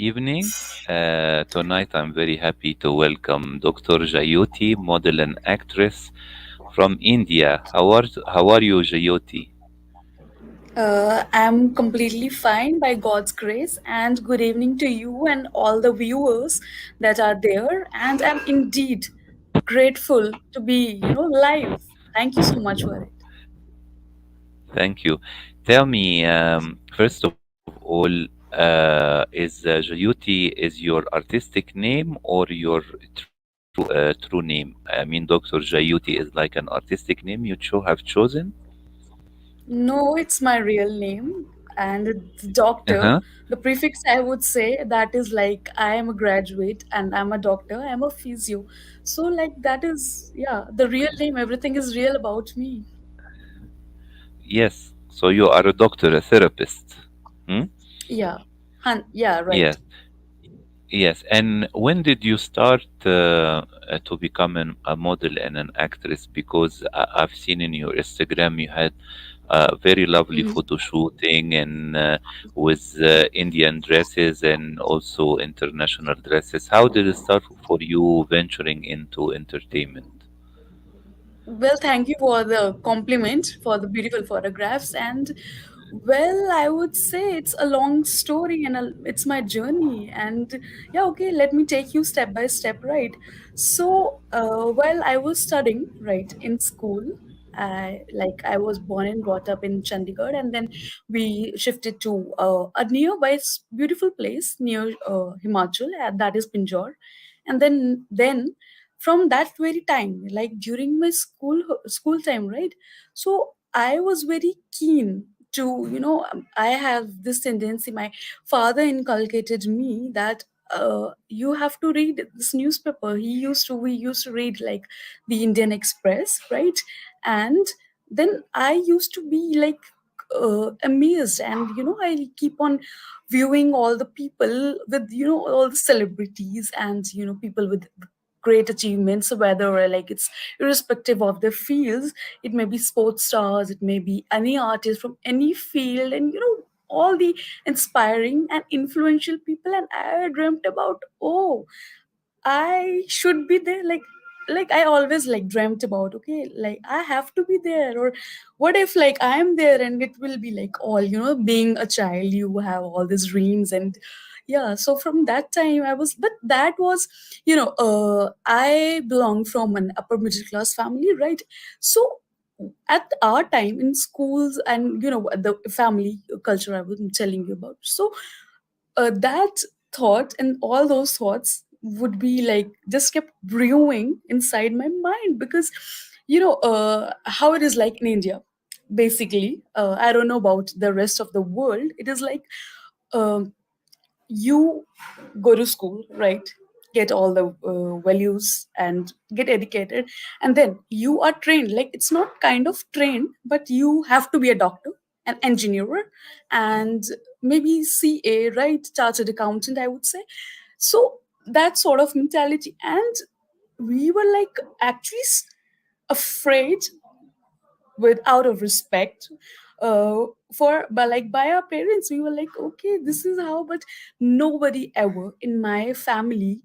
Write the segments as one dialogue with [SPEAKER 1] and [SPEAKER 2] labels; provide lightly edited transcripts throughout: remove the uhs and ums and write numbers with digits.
[SPEAKER 1] evening. Tonight, I'm very happy to welcome Dr. Jyoti, model and actress from India. How are you, Jyoti?
[SPEAKER 2] I'm completely fine by God's grace, and good evening to you and all the viewers that are there. And I'm indeed grateful to be, live. Thank you so much for it.
[SPEAKER 1] Thank you. Tell me, first of all, is Jyoti is your artistic name or your true name? I mean, Dr. Jyoti is like an artistic name you have chosen.
[SPEAKER 2] No, it's my real name, and the doctor.
[SPEAKER 1] Uh-huh.
[SPEAKER 2] The prefix I would say that is like I am a graduate and I'm a doctor. I'm a physio. So like that is the real name. Everything is real about me.
[SPEAKER 1] Yes. So you are a doctor, a therapist. Hmm?
[SPEAKER 2] Yeah, yeah, right.
[SPEAKER 1] Yes. Yes. And when did you start to become a model and an actress? Because I've seen in your Instagram you had a very lovely
[SPEAKER 2] Mhm.
[SPEAKER 1] photo shooting and with Indian dresses and also international dresses. How did it start for you venturing into entertainment?
[SPEAKER 2] Well, thank you for the compliment for the beautiful photographs. And well, I would say it's a long story and it's my journey. And yeah, okay, let me take you step by step, right? So, while I was studying, right, in school, I was born and brought up in Chandigarh, and then we shifted to a nearby beautiful place near Himachal, and that is Pinjore. And then from that very time, like during my school time, right, so I was very keen to I have this tendency. My father inculcated me that you have to read this newspaper. We used to read like the Indian Express, right? And then I used to be like amazed, and I keep on viewing all the people with all the celebrities and people with great achievements, whether like it's irrespective of their fields. It may be sports stars, it may be any artist from any field, and all the inspiring and influential people. And I dreamt about, oh, I should be there. Like I always like dreamt about, okay, like I have to be there. Or what if like I am there, and it will be like all, being a child, you have all these dreams. And yeah, so from that time I was, but that was, I belong from an upper middle class family, right? So at our time in schools and the family culture I was telling you about, so that thought and all those thoughts would be like just kept brewing inside my mind, because how it is like in India. Basically, I don't know about the rest of the world. It is like, um, you go to school, right, get all the values and get educated, and then you are trained. Like it's not kind of trained, but you have to be a doctor, an engineer, and maybe CA, right, chartered accountant, I would say. So that sort of mentality. And we were like actually afraid, with out of respect, for but like by our parents. We were like, okay, this is how. But nobody ever in my family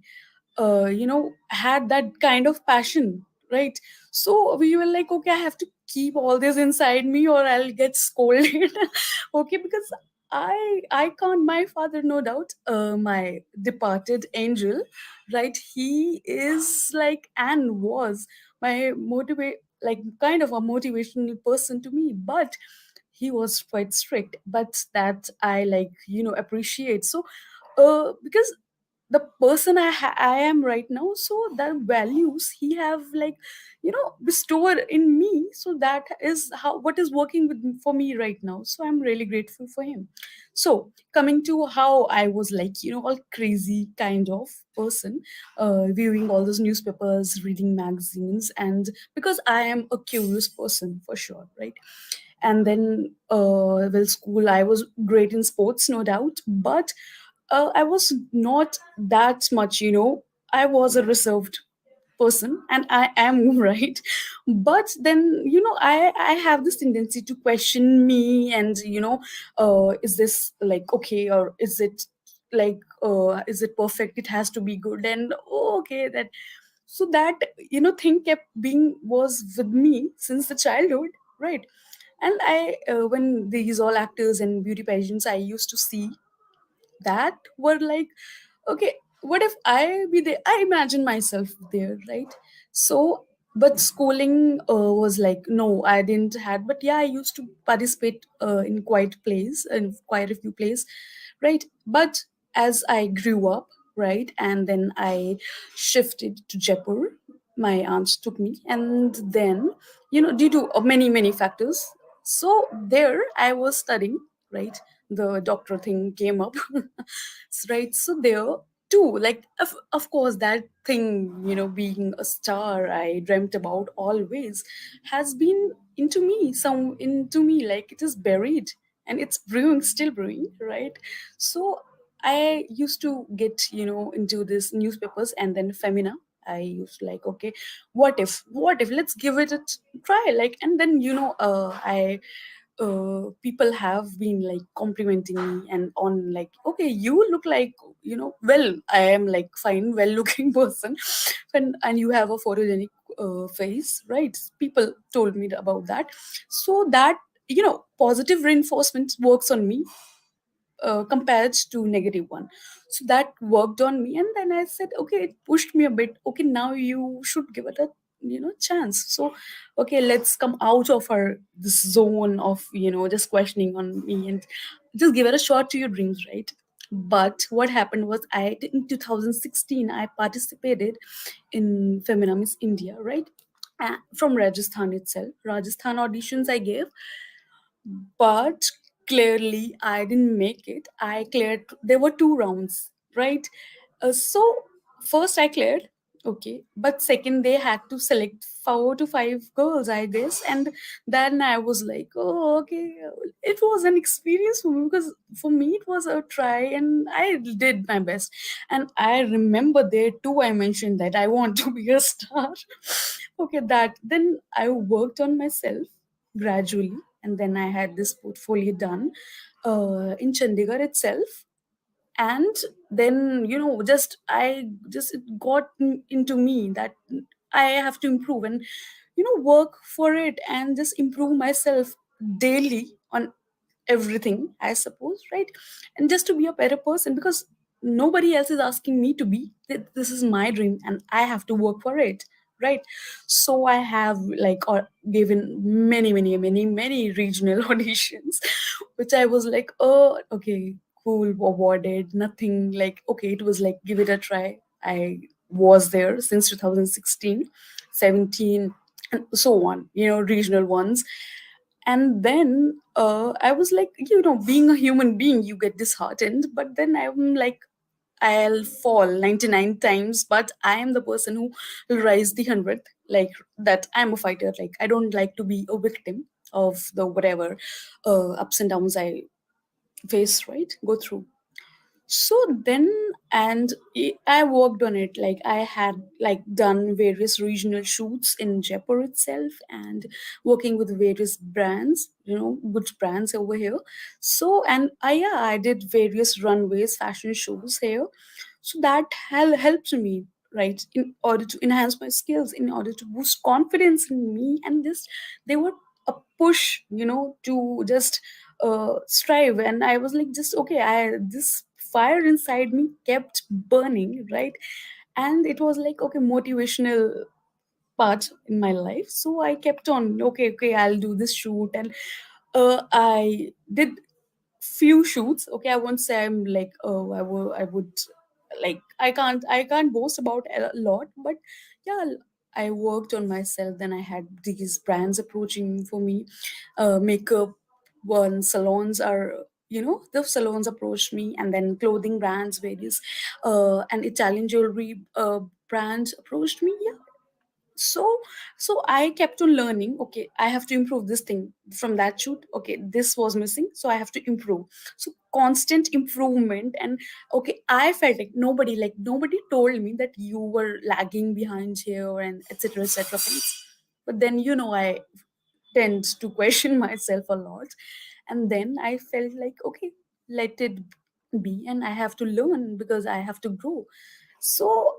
[SPEAKER 2] had that kind of passion, right? So we were like, okay, I have to keep all this inside me or I'll get scolded. Okay, because I can't. My father, no doubt, my departed angel, right, he is like, and was my motivate, like kind of a motivational person to me. But he was quite strict, but that I like appreciate. So because the person I am right now, so the values he have like bestowed in me, so that is how what is working for me right now. So I'm really grateful for him. So coming to how I was like all crazy kind of person, viewing all those newspapers, reading magazines, and because I am a curious person for sure, right? And then well, school, I was great in sports, no doubt, but I was not that much, I was a reserved person, and I am right. But then I have this tendency to question me, and is this like okay, or is it like is it perfect, it has to be good, and oh, okay, that. So that thing kept being was with me since the childhood, right? And I when these all actors and beauty pageants I used to see, that were like, okay, what if I be there, I imagine myself there, right? So but schooling was like, no, I didn't had, but yeah, I used to participate in quite a few plays, right? But as I grew up, right, and then I shifted to Jaipur, my aunts took me, and then due to many factors, so there I was studying, right? The doctor thing came up. Right, so there too, like of course that thing, being a star I dreamt about always, has been into me, like it is buried, and it's brewing, still brewing, right? So I used to get into this newspapers, and then Femina, I used to like, okay, what if let's give it a try, like. And then I people have been like complimenting me and on, like, okay, you look like, well, I am like fine, well looking person, and you have a photogenic face, right? People told me about that. So that positive reinforcement works on me compared to negative one. So that worked on me, and then I said, okay, it pushed me a bit. Okay, now you should give it a chance. So okay, let's come out of our this zone of just questioning on me, and just give it a shot to your dreams, right? But what happened was, in 2016 I participated in Femina Miss India, right? From Rajasthan itself. Rajasthan auditions I gave, but clearly I didn't make it. I cleared, there were two rounds, right? So first I cleared, okay, but second they had to select 4 to 5 girls, I guess. And then I was like, oh, okay, it was an experience for me, because for me it was a try, and I did my best. And I remember there too I mentioned that I want to be a star. Okay, that then I worked on myself gradually, and then I had this portfolio done in Chandigarh itself. And then just I just it got into me that I have to improve, and work for it, and just improve myself daily on everything, I suppose, right? And just to be a better person, because nobody else is asking me to be. This is my dream, and I have to work for it, right? So I have like given many regional auditions, which I was like, oh, okay, cool, awarded, nothing like, okay, it was like, give it a try. I was there since 2016, 17, and so on, regional ones. And then I was like, being a human being, you get disheartened, but then I'm like, I'll fall 99 times, but I am the person who will rise the 100th. Like that, I'm a fighter. Like, I don't like to be a victim of the whatever ups and downs I face, right? Go through. So then, and I worked on it. Like I had like done various regional shoots in Jaipur itself, and working with various brands, good brands over here. So, and yeah, I did various runways, fashion shows here. So that helped me, right, in order to enhance my skills, in order to boost confidence in me, and just they were a push, to just strive. And I was like, just okay, I this fire inside me kept burning, right? And it was like, okay, motivational part in my life. So I kept on, okay, I'll do this shoot. And I did few shoots. Okay, I won't say I'm like, oh, I would like, I can't boast about a lot, but yeah, I worked on myself. Then I had these brands approaching for me, makeup one salons are, the salons approached me, and then clothing brands, various and Italian jewelry brands approached me. Yeah. So so I kept on learning. Okay, I have to improve this thing from that shoot. Okay, this was missing, so I have to improve. So constant improvement. And okay, I felt like nobody told me that you were lagging behind here, and etc things. But then I tend to question myself a lot. And then I felt like, okay, let it be, and I have to learn because I have to grow. So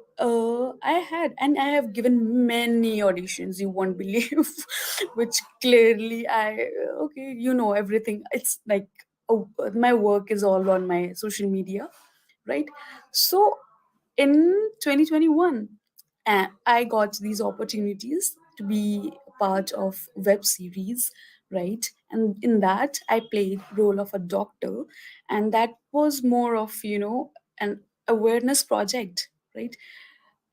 [SPEAKER 2] I had, and I have given many auditions, you won't believe, which clearly I, okay, you know, everything. It's like, oh, my work is all on my social media, right? So in 2021, I got these opportunities to be part of web series, right? And in that I played role of a doctor, and that was more of, you know, an awareness project, right?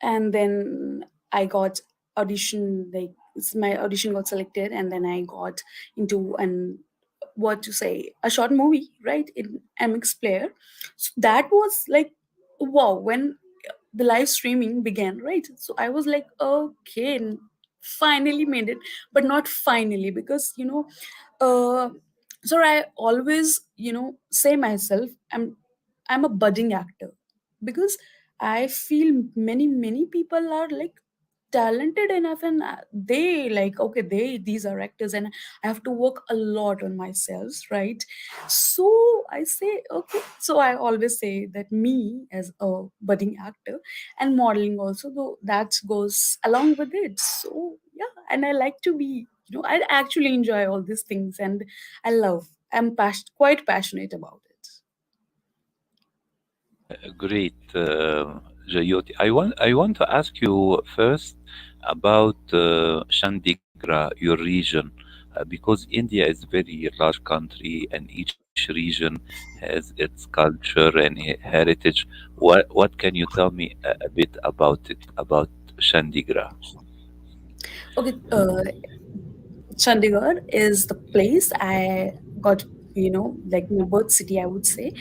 [SPEAKER 2] And then I got audition, like my audition got selected, and then I got into an, what to say, a short movie, right, in MX Player. So that was like, wow, when the live streaming began, right? So I was like, okay, finally made it. But not finally, because you know, uh so I always, you know, say myself, I'm a budding actor, because I feel many people are like talented enough, and they like, okay, these are actors, and I have to work a lot on myself, right? So I say, okay, so I always say that me as a budding actor, and modeling also, though that goes along with it. So yeah, and I like to be, you know, I actually enjoy all these things, and quite passionate about it.
[SPEAKER 1] Great, Jyoti. I want to ask you first about Chandigarh, your region, because India is very large country and each region has its culture and heritage. What can you tell me a bit about it, about Chandigarh?
[SPEAKER 2] Okay, Chandigarh is the place I got, you know, like my birth city, I would say.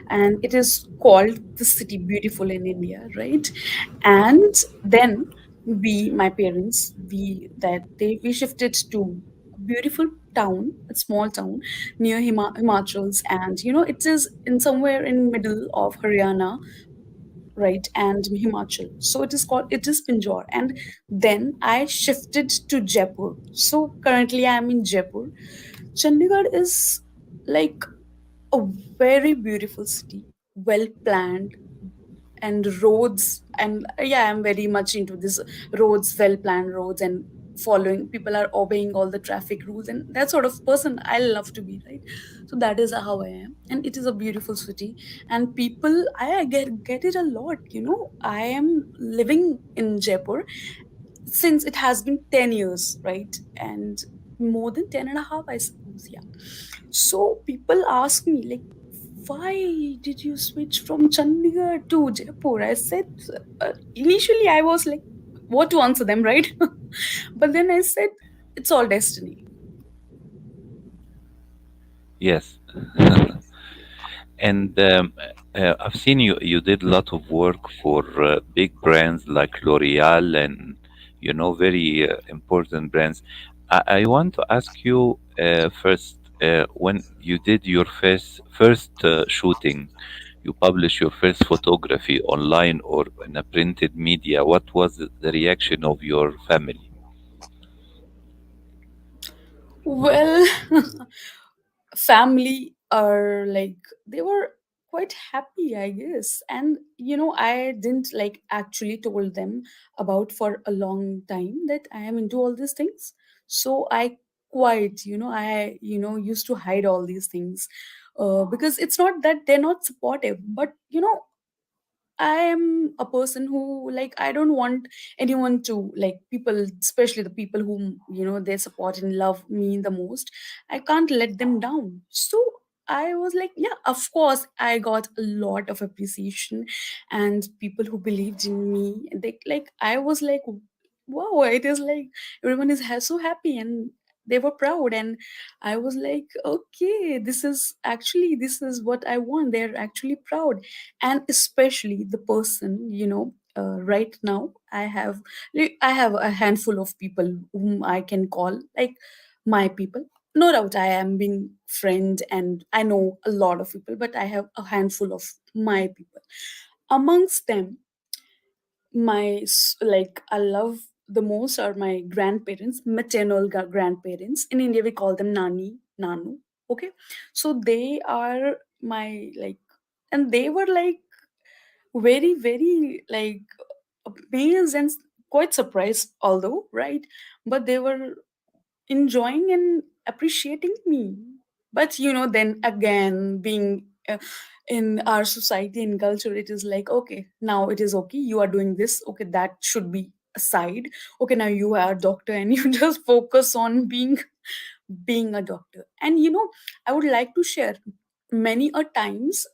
[SPEAKER 2] And it is called the city beautiful in India, right? And then my parents, we shifted to a beautiful town, a small town near Himachal's, and you know, it is in somewhere in middle of Haryana, right, and Himachal. So it is Pinjore. And then I shifted to Jaipur. So currently I am in Jaipur. Chandigarh is like a very beautiful city, well planned, and roads, and yeah, I'm very much into this roads, well planned roads, and following, people are obeying all the traffic rules, and that sort of person I love to be, right? So that is how I am, and it is a beautiful city. And people, I get it a lot, you know. I am living in Jaipur since it has been 10 years, right? And more than 10 and a half, I suppose, yeah. So people ask me like, why did you switch from Chandigarh to Jaipur? I said, initially I was like, what to answer them, right? But then I said, it's all destiny.
[SPEAKER 1] Yes. And I've seen you did a lot of work for big brands like L'Oreal and very important brands. I want to ask you first, when you did your first shooting, you published your first photography online or in a printed media. What was the reaction of your family?
[SPEAKER 2] Well, family are like, they were quite happy, I guess. And you know, I didn't like actually told them about for a long time that I am into all these things. So I quite, you know, I, you know, used to hide all these things, because it's not that they're not supportive, but you know, I am a person who, like, I don't want anyone to, like, people, especially the people whom, you know, they support and love me the most. I can't let them down. So I was like, yeah, of course, I got a lot of appreciation, and people who believed in me. They, like, I was like, wow, it is like everyone is so happy, and they were proud. And I was like, okay, this is what I want. They're actually proud. And especially the person, you know, right now I have a handful of people whom I can call like my people. No doubt I am being friend, and I know a lot of people, but I have a handful of my people. Amongst them, like I love the most are my grandparents, maternal grandparents. In India we call them nani, nanu. Okay, so they are my like and they were like very, very like amazed and quite surprised, although, right? But they were enjoying and appreciating me. But then again, being in our society and culture, it is like, okay, now it is okay, you are doing this, okay, that should be aside. Okay, now you are a doctor and you just focus on being a doctor. And I would like to share, many a times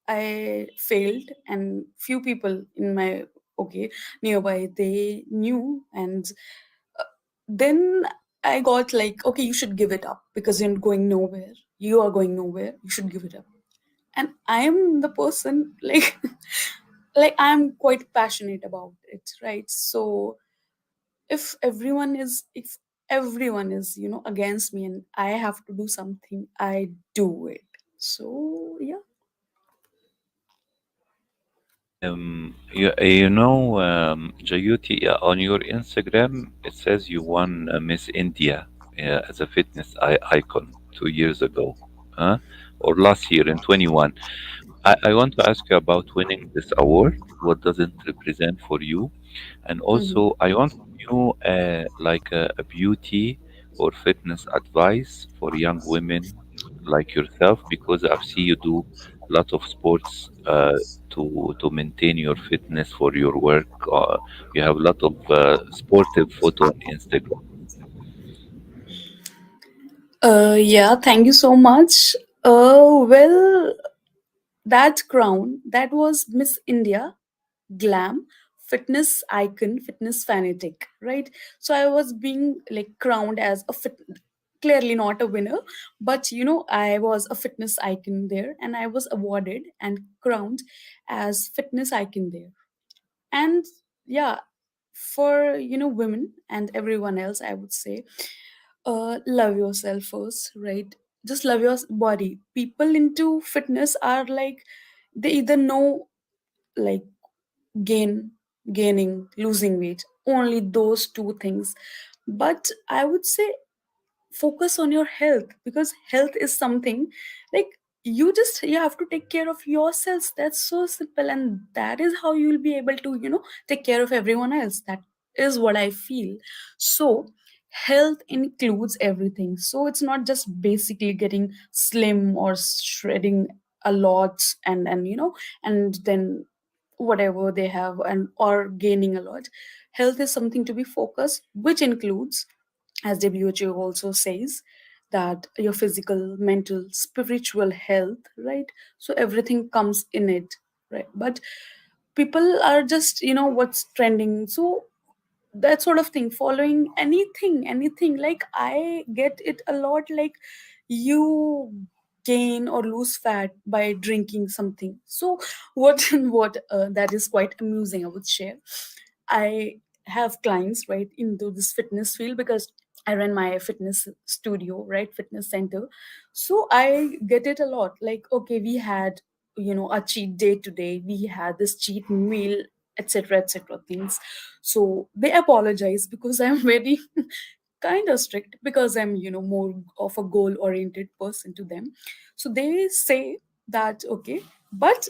[SPEAKER 2] I failed, and few people in my, okay, nearby, they knew. And uh, then I got like, okay, you should give it up because you're going nowhere. You are going nowhere. You should give it up. And I am the person like, like I'm quite passionate about it, right? So if everyone is against me and I have to do something, I do it. So yeah.
[SPEAKER 1] Jyoti, on your Instagram, it says you won Miss India as a fitness icon 2 years ago, huh? Or last year in 21. I want to ask you about winning this award. What does it represent for you? And
[SPEAKER 2] Mhm.
[SPEAKER 1] also, I want from you like a beauty or fitness advice for young women like yourself, because I've seen you do a lot of sports to maintain your fitness for your work. You have a lot of sportive photo on Instagram.
[SPEAKER 2] Yeah, thank you so much. Well, that crown, that was Miss India Glam, fitness icon, fitness fanatic, right? So I was being like crowned as a fit, clearly not a winner, but I was a fitness icon there, and I was awarded and crowned as fitness icon there. And yeah, for women and everyone else, I would say, love yourself first, right? Just love your body. People into fitness are like, they either know, like, gain gaining, losing weight, only those two things. But I would say focus on your health, because health is something like, you have to take care of yourselves. That's so simple, and that is how you will be able to take care of everyone else. That is what I feel. So health includes everything. So it's not just basically getting slim or shredding a lot, and then whatever they have, and or gaining a lot. Health is something to be focused, which includes, as WHO also says, that your physical, mental, spiritual health, right? So everything comes in it, right? But people are just, what's trending. So that sort of thing, following anything, like I get it a lot, like you gain or lose fat by drinking something. So what what that is quite amusing, I would share. I have clients right into this fitness field, because I run my fitness studio, right, fitness center. So I get it a lot, like, okay, we had a cheat day today, we had this cheat meal, etc things. So they apologize, because I'm very kind of strict, because I'm more of a goal oriented person to them. So they say that, okay, but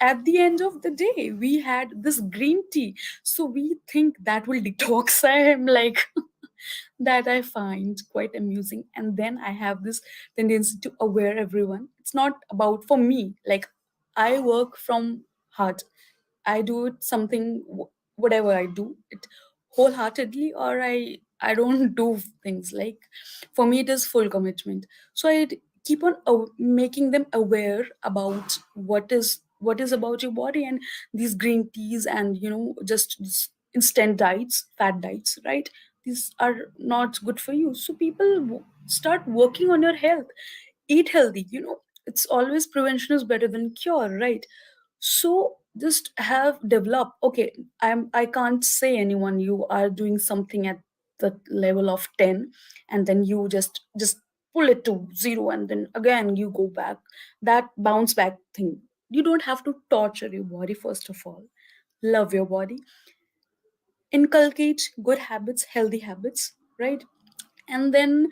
[SPEAKER 2] at the end of the day we had this green tea, so we think that will detox. I am like, that I find quite amusing. And then I have this tendency to aware everyone. It's not about for me, like I work from heart. I do it something, whatever I do it wholeheartedly, or I don't do things like, for me it is full commitment. So I keep on making them aware about what is about your body, and these green teas, and just instant diets, fat diets, right? These are not good for you. So people start working on your health. Eat healthy. It's always, prevention is better than cure, right? So just have develop, okay, I can't say anyone you are doing something at the level of 10, and then you just pull it to 0, and then again you go back. That bounce back thing, you don't have to torture your body. First of all, love your body, inculcate good habits, healthy habits, right? And then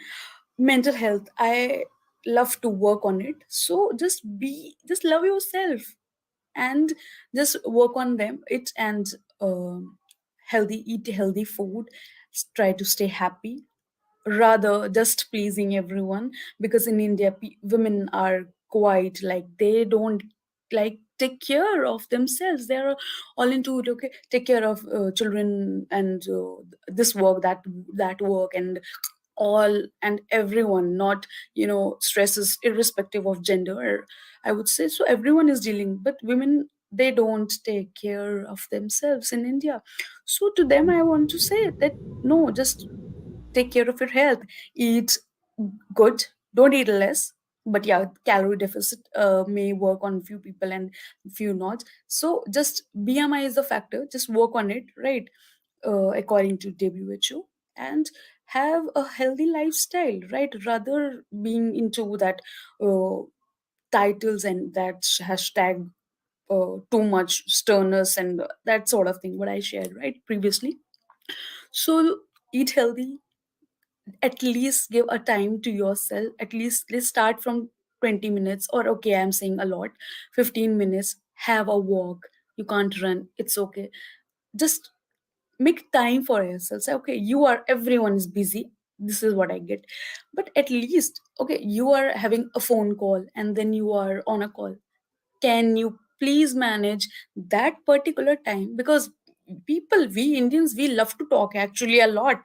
[SPEAKER 2] mental health, I love to work on it. So just love yourself. and just work on them it and healthy, eat healthy food, try to stay happy rather just pleasing everyone. Because in India women are quite like they don't like take care of themselves. They're all into it, okay, take care of children and this work, that work, and all and everyone, not stresses irrespective of gender, I would say. So everyone is dealing, but women, they don't take care of themselves in India. So to them I want to say that no, just take care of your health, eat good, don't eat less. But yeah, calorie deficit may work on few people and few not. So just BMI is a factor, just work on it, right? According to WHO, and have a healthy lifestyle, right? Rather being into that uh, titles and that hashtag too much sternness and that sort of thing what I shared right previously. So eat healthy, at least give a time to yourself. At least let's start from 20 minutes, or okay, I'm saying a lot, 15 minutes. Have a walk. You can't run, it's okay. Just make time for yourself. Say okay, you are, everyone is busy, this is what I get. But at least okay, you are having a phone call and then you are on a call, can you please manage that particular time? Because people, we Indians, we love to talk actually a lot.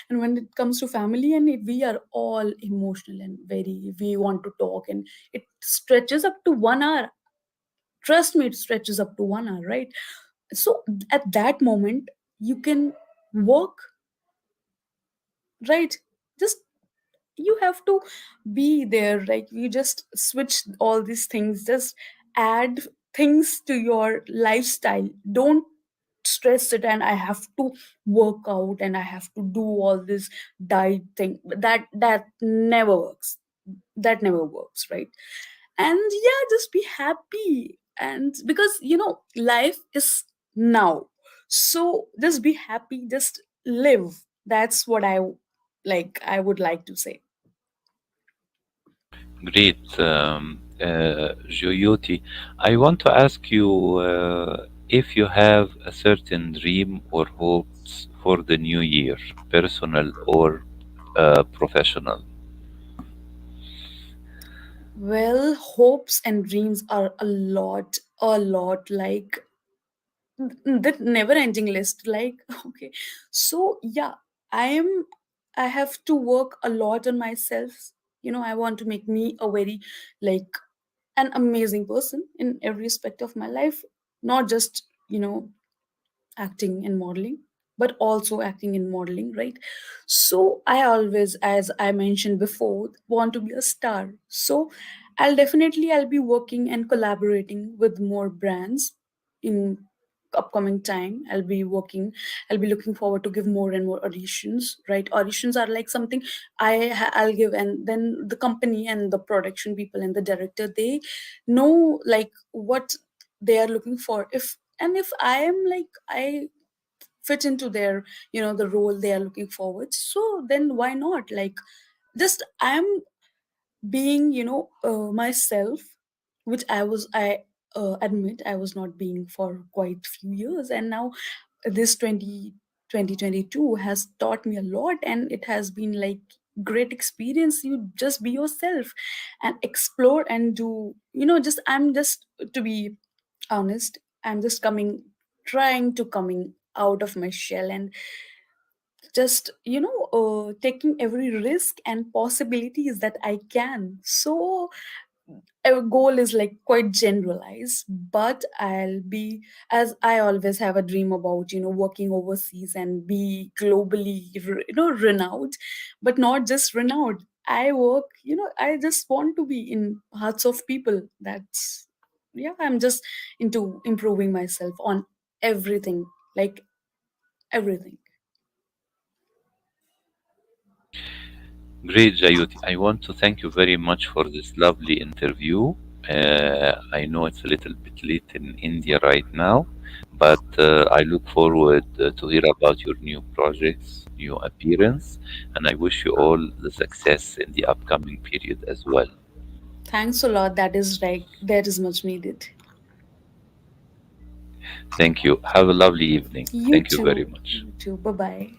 [SPEAKER 2] And when it comes to family, and we are all emotional and very, we want to talk, and it stretches up to 1 hour. Trust me, it stretches up to 1 hour, right? So at that moment you can walk, right? Just you have to be there, like you just switch all these things, just add things to your lifestyle. Don't stress it and I have to work out and I have to do all this diet thing. That never works. That never works, right? And yeah, just be happy. And because life is now, so just be happy, just live. That's what I would like to say.
[SPEAKER 1] Great, Jyoti. I want to ask you if you have a certain dream or hopes for the new year, personal or professional.
[SPEAKER 2] Well, hopes and dreams are a lot, like that never ending list. Like, okay, so yeah, I am, I have to work a lot on myself. I want to make me a very, like, an amazing person in every aspect of my life, not just, acting and modeling, but also acting and modeling, right? So I always, as I mentioned before, want to be a star. So I'll be working and collaborating with more brands in upcoming time. I'll be looking forward to give more and more auditions, right? Auditions are like something I'll give, and then the company and the production people and the director, they know like what they are looking for. If I am like, I fit into their, the role they are looking forward, so then why not? Like, just I'm being, myself, which I admit I was not being for quite few years. And now this 2022 has taught me a lot, and it has been like great experience. You just be yourself and explore and do, just I'm just, to be honest, I'm just trying to coming out of my shell, and just taking every risk and possibilities that I can. So our goal is like quite generalized, but I'll be, as I always have a dream about, working overseas and be globally renowned. But not just renowned, I work, I just want to be in hearts of people. That's, yeah, I'm just into improving myself on everything, like everything.
[SPEAKER 1] Great, Jayoti. I want to thank you very much for this lovely interview. I know it's a little bit late in India right now, but I look forward to hear about your new projects, new appearance, and I wish you all the success in the upcoming period as well.
[SPEAKER 2] Thanks a lot. That is much needed.
[SPEAKER 1] Thank you. Have a lovely evening.
[SPEAKER 2] You
[SPEAKER 1] Thank you
[SPEAKER 2] too.
[SPEAKER 1] very much.
[SPEAKER 2] You too. Bye bye.